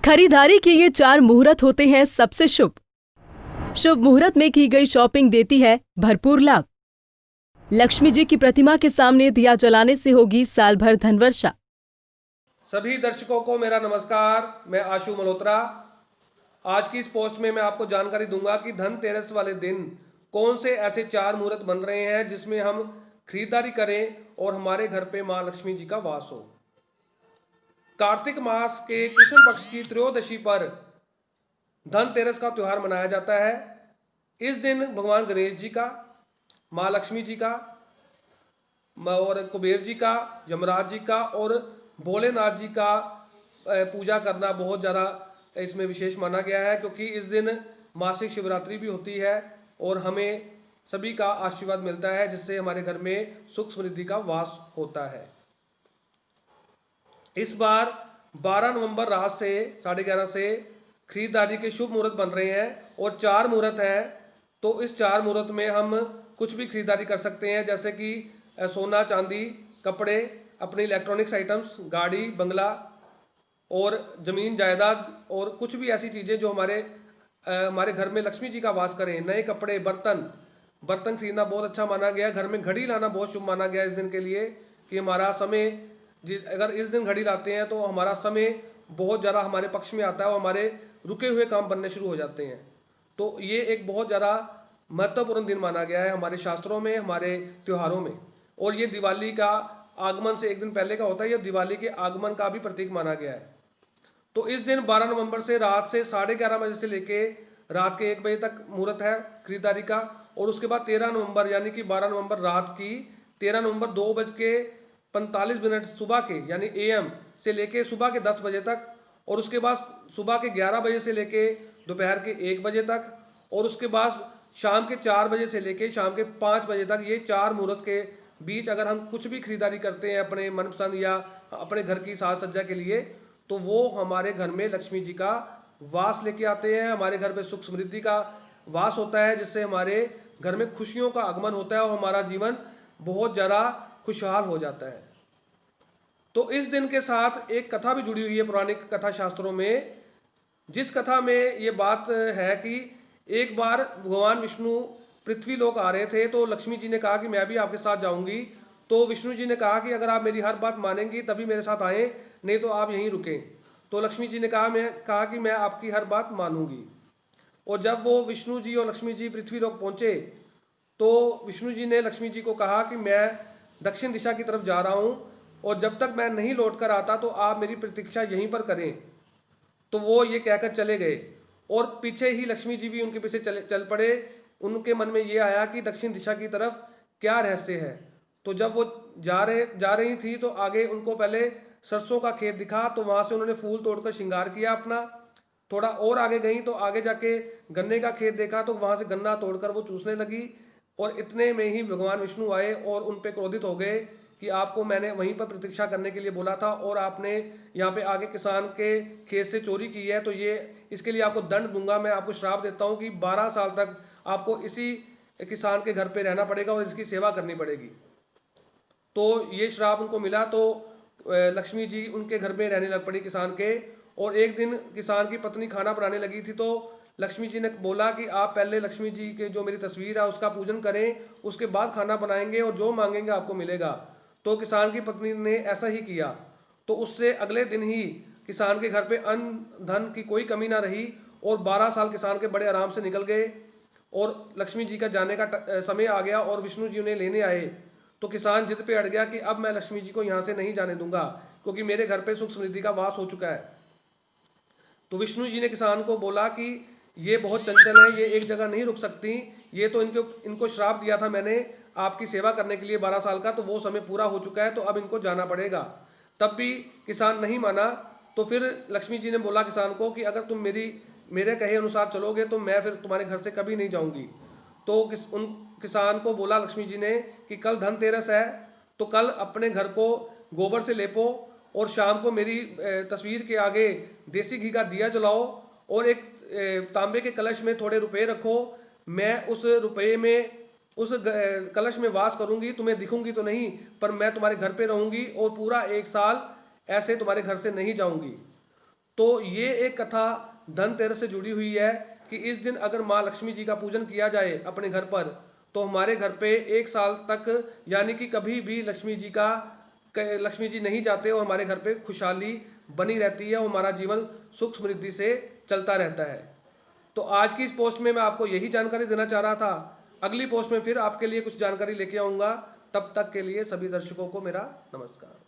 खरीदारी के ये 4 मुहूर्त होते हैं सबसे शुभ। शुभ मुहूर्त में की गई शॉपिंग देती है भरपूर लाभ। लक्ष्मी जी की प्रतिमा के सामने दिया जलाने से होगी साल भर धनवर्षा। सभी दर्शकों को मेरा नमस्कार। मैं आशु मल्होत्रा। आज की इस पोस्ट में मैं आपको जानकारी दूंगा कि धनतेरस वाले दिन कौन से ऐसे 4 मुहूर्त बन रहे हैं जिसमें हम खरीदारी करें और हमारे घर पे माँ लक्ष्मी जी का वास हो। कार्तिक मास के कृष्ण पक्ष की त्रयोदशी पर धनतेरस का त्यौहार मनाया जाता है। इस दिन भगवान गणेश जी का, माँ लक्ष्मी जी का और कुबेर जी का, यमराज जी का और भोलेनाथ जी का पूजा करना बहुत ज़्यादा इसमें विशेष माना गया है, क्योंकि इस दिन मासिक शिवरात्रि भी होती है और हमें सभी का आशीर्वाद मिलता है, जिससे हमारे घर में सुख समृद्धि का वास होता है। इस बार 12 नवंबर रात से 11:30 से खरीदारी के शुभ मुहूर्त बन रहे हैं और 4 मुहूर्त हैं। तो इस 4 मुहूर्त में हम कुछ भी खरीदारी कर सकते हैं, जैसे कि सोना चांदी, कपड़े, अपने इलेक्ट्रॉनिक्स आइटम्स, गाड़ी, बंगला और ज़मीन जायदाद और कुछ भी ऐसी चीज़ें जो हमारे घर में लक्ष्मी जी का वास करें। नए कपड़े, बर्तन खरीदना बहुत अच्छा माना गया है। घर में घड़ी लाना बहुत शुभ माना गया है इस दिन के लिए, कि हमारा समय अगर इस दिन घड़ी लाते हैं तो हमारा समय बहुत ज़्यादा हमारे पक्ष में आता है और हमारे रुके हुए काम बनने शुरू हो जाते हैं। तो ये एक बहुत ज़्यादा महत्वपूर्ण दिन माना गया है हमारे शास्त्रों में, हमारे त्योहारों में। और ये दिवाली का आगमन से एक दिन पहले का होता है, ये दिवाली के आगमन का भी प्रतीक माना गया है। तो इस दिन 12 नवंबर से रात से 11:30 बजे से लेके रात के 1 बजे तक मुहूर्त है खरीदारी का। और उसके बाद 13 नवंबर यानी कि 12 नवंबर रात की 13 नवंबर 2:45 सुबह के यानी AM से लेके सुबह के 10 बजे तक, और उसके बाद सुबह के 11 बजे से लेके दोपहर के 1 बजे तक, और उसके बाद शाम के 4 बजे से लेके शाम के 5 बजे तक। ये 4 मुहूर्त के बीच अगर हम कुछ भी खरीदारी करते हैं अपने मनपसंद या अपने घर की साज सज्जा के लिए, तो वो हमारे घर में लक्ष्मी जी का वास लेके आते हैं। हमारे घर पे सुख समृद्धि का वास होता है, जिससे हमारे घर में खुशियों का आगमन होता है और हमारा जीवन बहुत ज़्यादा खुशहाल हो जाता है। तो इस दिन के साथ एक कथा भी जुड़ी हुई है पौराणिक कथा शास्त्रों में, जिस कथा में ये बात है कि एक बार भगवान विष्णु पृथ्वी लोक आ रहे थे, तो लक्ष्मी जी ने कहा कि मैं भी आपके साथ जाऊंगी। तो विष्णु जी ने कहा कि अगर आप मेरी हर बात मानेंगी तभी मेरे साथ आए, नहीं तो आप यहीं रुकें। तो लक्ष्मी जी ने कहा कि मैं आपकी हर बात मानूंगी। और जब वो विष्णु जी और लक्ष्मी जी पृथ्वी लोक पहुंचे, तो विष्णु जी ने लक्ष्मी जी को कहा कि मैं दक्षिण दिशा की तरफ जा रहा हूं और जब तक मैं नहीं लौट कर आता तो आप मेरी प्रतीक्षा यहीं पर करें। तो वो ये कहकर चले गए और पीछे ही लक्ष्मी जी भी उनके पीछे चल पड़े। उनके मन में ये आया कि दक्षिण दिशा की तरफ क्या रहस्य है। तो जब वो जा रही थी तो आगे उनको पहले सरसों का खेत दिखा, तो वहां से उन्होंने फूल तोड़कर श्रृंगार किया अपना। थोड़ा और आगे गई तो आगे जाके गन्ने का खेत देखा, तो वहां से गन्ना तोड़कर वो चूसने लगी। और इतने में ही भगवान विष्णु आए और उन पे क्रोधित हो गए कि आपको मैंने वहीं पर प्रतीक्षा करने के लिए बोला था और आपने यहाँ पे आगे किसान के खेत से चोरी की है, तो ये इसके लिए आपको दंड दूंगा। मैं आपको श्राप देता हूँ कि 12 साल तक आपको इसी किसान के घर पे रहना पड़ेगा और इसकी सेवा करनी पड़ेगी। तो ये श्राप उनको मिला, तो लक्ष्मी जी उनके घर में रहने लग पड़ी किसान के। और एक दिन किसान की पत्नी खाना बनाने लगी थी, तो लक्ष्मी जी ने बोला कि आप पहले लक्ष्मी जी के जो मेरी तस्वीर है उसका पूजन करें, उसके बाद खाना बनाएंगे और जो मांगेंगे आपको मिलेगा। तो किसान की पत्नी ने ऐसा ही किया। तो उससे अगले दिन ही किसान के घर पे अन्न धन की कोई कमी ना रही और 12 साल किसान के बड़े आराम से निकल गए। और लक्ष्मी जी का जाने का समय आ गया और विष्णु जी उन्हें लेने आए। तो किसान जिद पे अड़ गया कि अब मैं लक्ष्मी जी को यहाँ से नहीं जाने दूंगा, क्योंकि मेरे घर पे सुख समृद्धि का वास हो चुका है। तो विष्णु जी ने किसान को बोला कि ये बहुत चंचल है, ये एक जगह नहीं रुक सकती। ये तो इनको श्राप दिया था मैंने आपकी सेवा करने के लिए 12 साल का, तो वो समय पूरा हो चुका है, तो अब इनको जाना पड़ेगा। तब भी किसान नहीं माना। तो फिर लक्ष्मी जी ने बोला किसान को कि अगर तुम मेरे कहे अनुसार चलोगे तो मैं फिर तुम्हारे घर से कभी नहीं जाऊंगी। तो उन किसान को बोला लक्ष्मी जी ने कि कल धनतेरस है, तो कल अपने घर को गोबर से लेपो और शाम को मेरी तस्वीर के आगे देसी घी का दिया जलाओ और एक तांबे के कलश में थोड़े रुपए रखो। मैं उस रुपए में उस कलश में वास करूंगी, तुम्हें दिखूंगी तो नहीं, पर मैं तुम्हारे घर पे रहूंगी और पूरा 1 साल ऐसे तुम्हारे घर से नहीं जाऊंगी। तो ये एक कथा धनतेरस से जुड़ी हुई है कि इस दिन अगर माँ लक्ष्मी जी का पूजन किया जाए अपने घर पर, तो हमारे घर पे 1 साल तक, यानी कि कभी भी लक्ष्मी जी नहीं जाते और हमारे घर पे खुशहाली बनी रहती है और हमारा जीवन सुख समृद्धि से चलता रहता है। तो आज की इस पोस्ट में मैं आपको यही जानकारी देना चाह रहा था। अगली पोस्ट में फिर आपके लिए कुछ जानकारी लेके आऊँगा। तब तक के लिए सभी दर्शकों को मेरा नमस्कार।